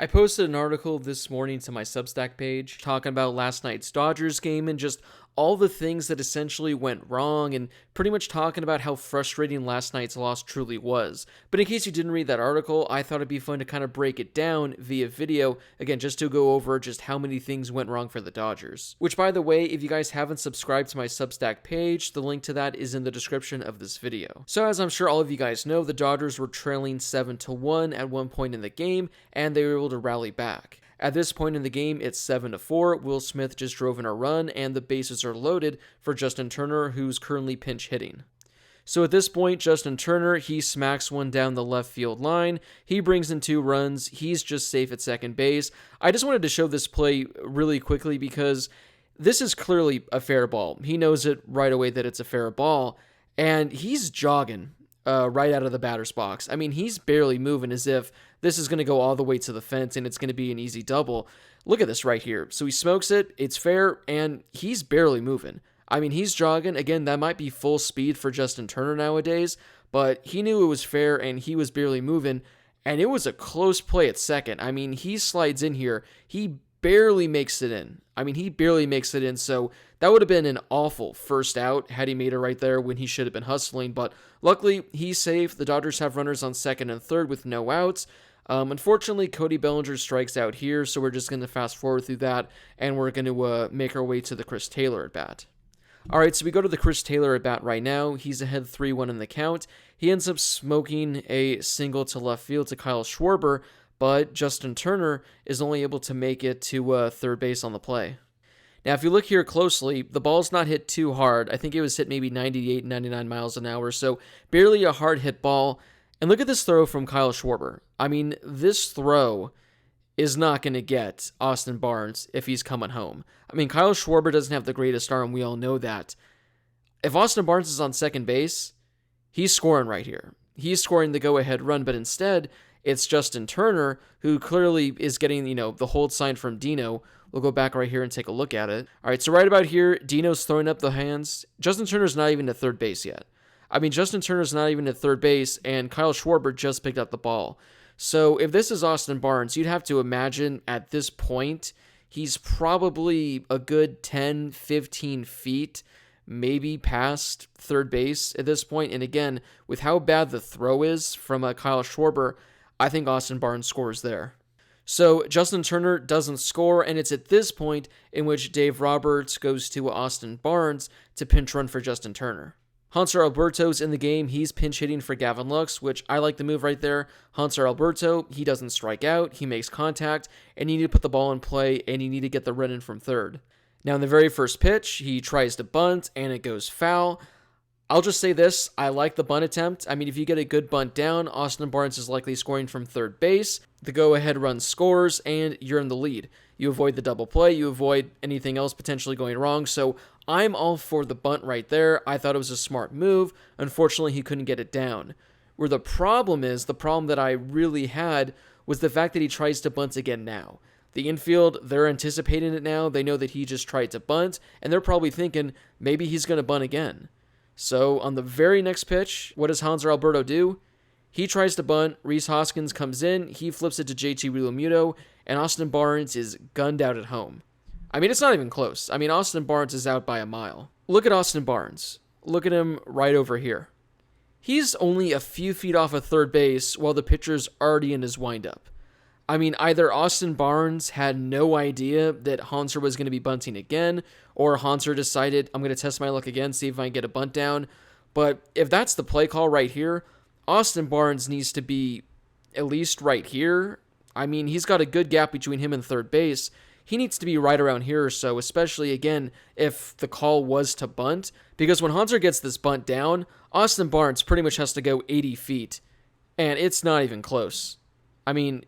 I posted an article this morning to my Substack page talking about last night's Dodgers game and just all the things that essentially went wrong and pretty much talking about how frustrating last night's loss truly was. But in case you didn't read that article, I thought it'd be fun to kind of break it down via video, again, just to go over just how many things went wrong for the Dodgers. Which, by the way, if you guys haven't subscribed to my Substack page, the link to that is in the description of this video. So as I'm sure all of you guys know, the Dodgers were trailing 7-1 at one point in the game, and they were able to rally back. At this point in the game, it's 7-4. Will Smith just drove in a run, and the bases are loaded for Justin Turner, who's currently pinch hitting. So at this point, Justin Turner, he smacks one down the left field line. He brings in 2 runs. He's just safe at second base. I just wanted to show this play really quickly because this is clearly a fair ball. He knows it right away that it's a fair ball, and he's jogging right out of the batter's box. I mean, he's barely moving as if this is going to go all the way to the fence and it's going to be an easy double. Look at this right here. So he smokes it, it's fair, and he's barely moving. I mean, he's jogging. Again, that might be full speed for Justin Turner nowadays, but he knew it was fair and he was barely moving, and it was a close play at second. I mean, he slides in here. He barely makes it in. So that would have been an awful first out had he made it right there when he should have been hustling, but luckily he's safe. The Dodgers have runners on second and third with no outs. Unfortunately, Cody Bellinger strikes out here, so we're just going to fast forward through that, and we're going to make our way to the Chris Taylor at bat. All right, so we go to the Chris Taylor at bat right now. He's ahead 3-1 in the count. He ends up smoking a single to left field to Kyle Schwarber, but Justin Turner is only able to make it to third base on the play. Now, if you look here closely, the ball's not hit too hard. I think it was hit maybe 98, 99 miles an hour, so barely a hard hit ball. And look at this throw from Kyle Schwarber. I mean, this throw is not going to get Austin Barnes if he's coming home. I mean, Kyle Schwarber doesn't have the greatest arm. We all know that. If Austin Barnes is on second base, he's scoring right here. He's scoring the go-ahead run, but instead, it's Justin Turner, who clearly is getting, the hold sign from Dino. We'll go back right here and take a look at it. All right, so right about here, Dino's throwing up the hands. Justin Turner's not even at third base yet. Justin Turner's not even at third base, and Kyle Schwarber just picked up the ball. So if this is Austin Barnes, you'd have to imagine at this point, he's probably a good 10, 15 feet, maybe past third base at this point. And again, with how bad the throw is from Kyle Schwarber, I think Austin Barnes scores there. So Justin Turner doesn't score, and it's at this point in which Dave Roberts goes to Austin Barnes to pinch run for Justin Turner. Hanser Alberto's in the game. He's pinch hitting for Gavin Lux, which I like the move right there. Hanser Alberto, he doesn't strike out. He makes contact, and you need to put the ball in play, and you need to get the run in from third. Now, in the very first pitch, he tries to bunt, and it goes foul. I'll just say this. I like the bunt attempt. I mean, if you get a good bunt down, Austin Barnes is likely scoring from third base. The go-ahead run scores, and you're in the lead. You avoid the double play. You avoid anything else potentially going wrong. So I'm all for the bunt right there. I thought it was a smart move. Unfortunately, he couldn't get it down. Where the problem that I really had was the fact that he tries to bunt again now. The infield, they're anticipating it now. They know that he just tried to bunt, and they're probably thinking maybe he's going to bunt again. So on the very next pitch, what does Hanser Alberto do? He tries to bunt. Rhys Hoskins comes in. He flips it to JT Realmuto, and Austin Barnes is gunned out at home. I mean, it's not even close. I mean, Austin Barnes is out by a mile. Look at Austin Barnes. Look at him right over here. He's only a few feet off of third base while the pitcher's already in his windup. I mean, either Austin Barnes had no idea that Hanser was going to be bunting again, or Hanser decided, I'm going to test my luck again, see if I can get a bunt down. But if that's the play call right here, Austin Barnes needs to be at least right here. I mean, he's got a good gap between him and third base. He needs to be right around here or so, especially, again, if the call was to bunt. Because when Hanser gets this bunt down, Austin Barnes pretty much has to go 80 feet, and it's not even close. I mean,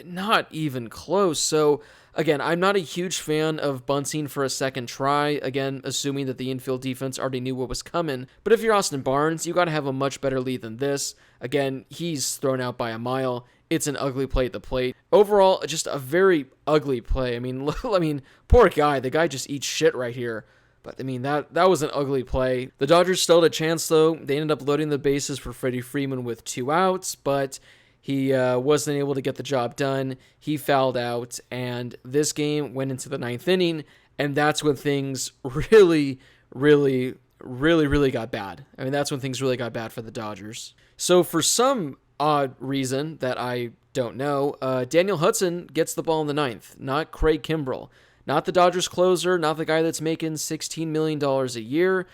not even close. So, again, I'm not a huge fan of bunting for a second try, again, assuming that the infield defense already knew what was coming. But if you're Austin Barnes, you got to have a much better lead than this. Again, he's thrown out by a mile. It's an ugly play at the plate. Overall, just a very ugly play. I mean, poor guy. The guy just eats shit right here. But, I mean, that was an ugly play. The Dodgers still had a chance, though. They ended up loading the bases for Freddie Freeman with 2 outs, but He wasn't able to get the job done. He fouled out, and this game went into the ninth inning, and that's when things really, really, really, really got bad. I mean, that's when things really got bad for the Dodgers. So for some odd reason that I don't know, Daniel Hudson gets the ball in the ninth, not Craig Kimbrell. Not the Dodgers closer, not the guy that's making $16 million a year.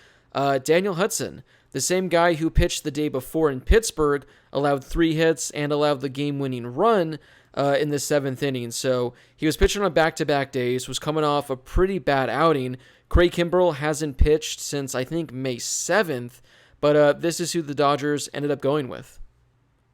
Daniel Hudson, the same guy who pitched the day before in Pittsburgh, allowed 3 hits and allowed the game-winning run in the 7th inning. So he was pitching on back-to-back days, was coming off a pretty bad outing. Craig Kimbrell hasn't pitched since, I think, May 7th, but this is who the Dodgers ended up going with.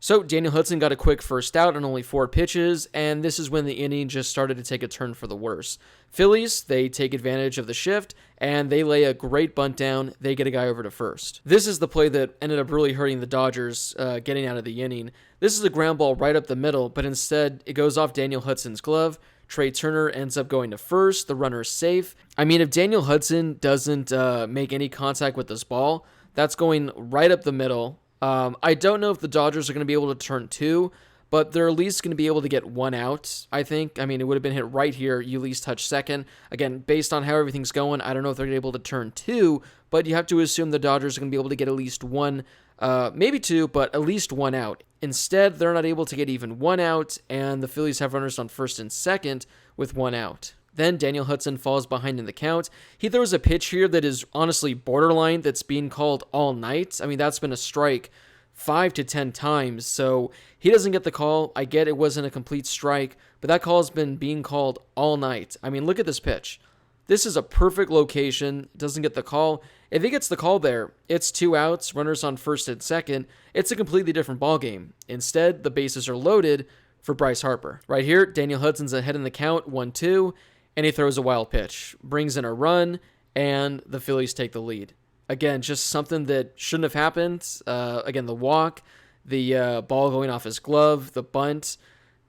So Daniel Hudson got a quick first out on only 4 pitches, and this is when the inning just started to take a turn for the worse. Phillies, they take advantage of the shift, and they lay a great bunt down. They get a guy over to first. This is the play that ended up really hurting the Dodgers getting out of the inning. This is a ground ball right up the middle, but instead it goes off Daniel Hudson's glove. Trey Turner ends up going to first. The runner's safe. I mean, if Daniel Hudson doesn't make any contact with this ball, that's going right up the middle. I don't know if the Dodgers are going to be able to turn 2, but they're at least going to be able to get 1 out, I think. I mean, it would have been hit right here. You at least touch second. Again, based on how everything's going, I don't know if they're going to be able to turn 2, but you have to assume the Dodgers are going to be able to get at least 1, maybe 2, but at least 1 out. Instead, they're not able to get even 1 out, and the Phillies have runners on first and second with 1 out. Then Daniel Hudson falls behind in the count. He throws a pitch here that is honestly borderline that's being called all night. I mean, that's been a strike 5 to 10 times, so he doesn't get the call. I get it wasn't a complete strike, but that call has been being called all night. I mean, look at this pitch. This is a perfect location. Doesn't get the call. If he gets the call there, it's 2 outs, runners on first and second. It's a completely different ballgame. Instead, the bases are loaded for Bryce Harper. Right here, Daniel Hudson's ahead in the count, 1-2. And he throws a wild pitch, brings in a run, and the Phillies take the lead. Again, just something that shouldn't have happened. Again, the walk, the ball going off his glove, the bunt.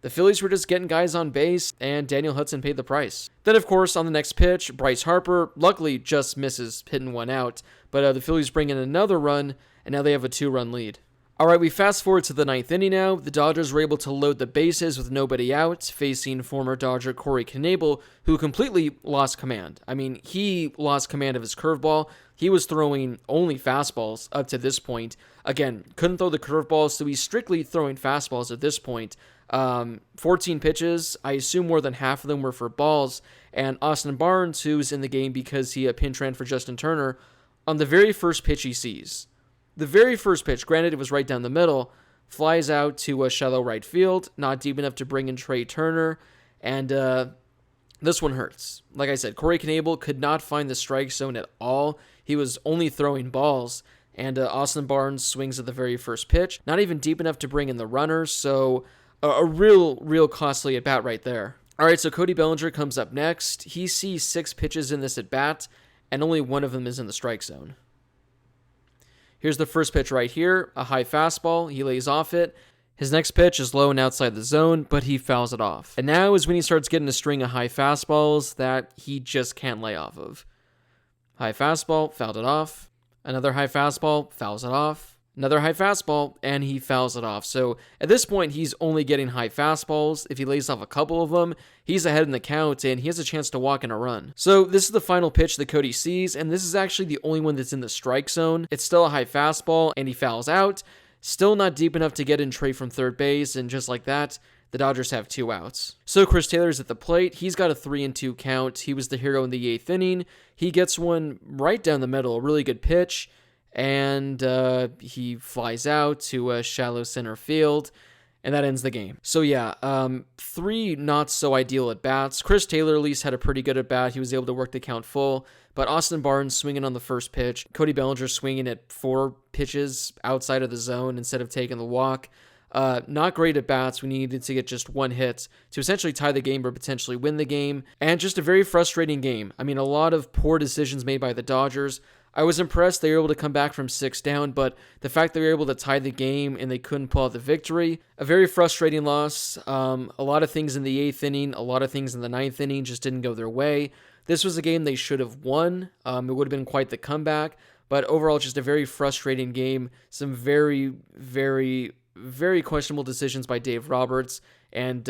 The Phillies were just getting guys on base, and Daniel Hudson paid the price. Then, of course, on the next pitch, Bryce Harper luckily just misses hitting 1 out, but the Phillies bring in another run, and now they have a 2-run lead. All right, we fast forward to the 9th inning now. The Dodgers were able to load the bases with nobody out, facing former Dodger Corey Knebel, who completely lost command. I mean, he lost command of his curveball. He was throwing only fastballs up to this point. Again, couldn't throw the curveballs, so he's strictly throwing fastballs at this point. 14 pitches, I assume more than half of them were for balls. And Austin Barnes, who's in the game because he pinch ran for Justin Turner, on the very first pitch he sees, the very first pitch, granted it was right down the middle, flies out to a shallow right field, not deep enough to bring in Trey Turner, and this one hurts. Like I said, Corey Knebel could not find the strike zone at all. He was only throwing balls, and Austin Barnes swings at the very first pitch, not even deep enough to bring in the runner, so a real costly at-bat right there. All right, so Cody Bellinger comes up next. He sees 6 pitches in this at-bat, and only one of them is in the strike zone. Here's the first pitch right here, a high fastball. He lays off it. His next pitch is low and outside the zone, but he fouls it off. And now is when he starts getting a string of high fastballs that he just can't lay off of. High fastball, fouled it off. Another high fastball, fouls it off. Another high fastball, and he fouls it off. So at this point, he's only getting high fastballs. If he lays off a couple of them, he's ahead in the count, and he has a chance to walk in a run. So this is the final pitch that Cody sees, and this is actually the only one that's in the strike zone. It's still a high fastball, and he fouls out. Still not deep enough to get in Trey from third base, and just like that, the Dodgers have 2 outs. So Chris Taylor's at the plate. He's got a 3-2 count. He was the hero in the 8th inning. He gets one right down the middle, a really good pitch. And he flies out to a shallow center field, and that ends the game. So yeah, 3 not so ideal at bats. Chris Taylor at least had a pretty good at bat. He was able to work the count full, but Austin Barnes swinging on the first pitch, Cody Bellinger swinging at 4 pitches outside of the zone instead of taking the walk. Not great at bats. We needed to get just 1 hit to essentially tie the game or potentially win the game, and just a very frustrating game. I mean, a lot of poor decisions made by the Dodgers. I was impressed they were able to come back from 6 down, but the fact they were able to tie the game and they couldn't pull out the victory, a very frustrating loss. A lot of things in the 8th inning, a lot of things in the 9th inning just didn't go their way. This was a game they should have won. It would have been quite the comeback, but overall just a very frustrating game. Some very, very very questionable decisions by Dave Roberts. And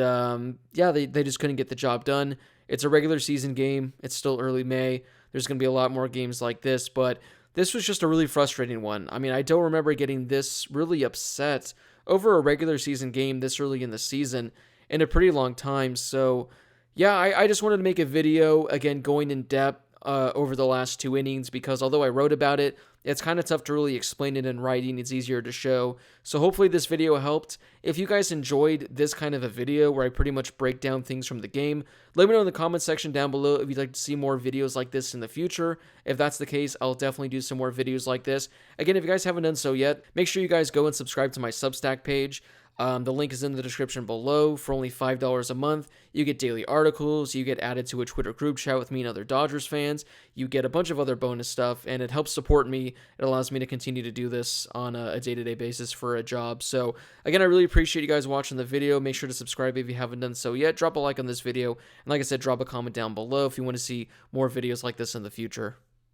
yeah, they just couldn't get the job done. It's a regular season game. It's still early May. There's going to be a lot more games like this, but this was just a really frustrating one. I mean, I don't remember getting this really upset over a regular season game this early in the season in a pretty long time. So yeah, I just wanted to make a video, again, going in depth over the last 2 innings, because although I wrote about it, it's kind of tough to really explain it in writing. It's easier to show. So hopefully this video helped. If you guys enjoyed this kind of a video where I pretty much break down things from the game, let me know in the comment section down below if you'd like to see more videos like this in the future. If that's the case, I'll definitely do some more videos like this. Again, if you guys haven't done so yet, make sure you guys go and subscribe to my Substack page. The link is in the description below. For only $5 a month, you get daily articles, you get added to a Twitter group chat with me and other Dodgers fans, you get a bunch of other bonus stuff, and it helps support me. It allows me to continue to do this on a day-to-day basis for a job. So again, I really appreciate you guys watching the video. Make sure to subscribe if you haven't done so yet. Drop a like on this video, and like I said, drop a comment down below if you want to see more videos like this in the future.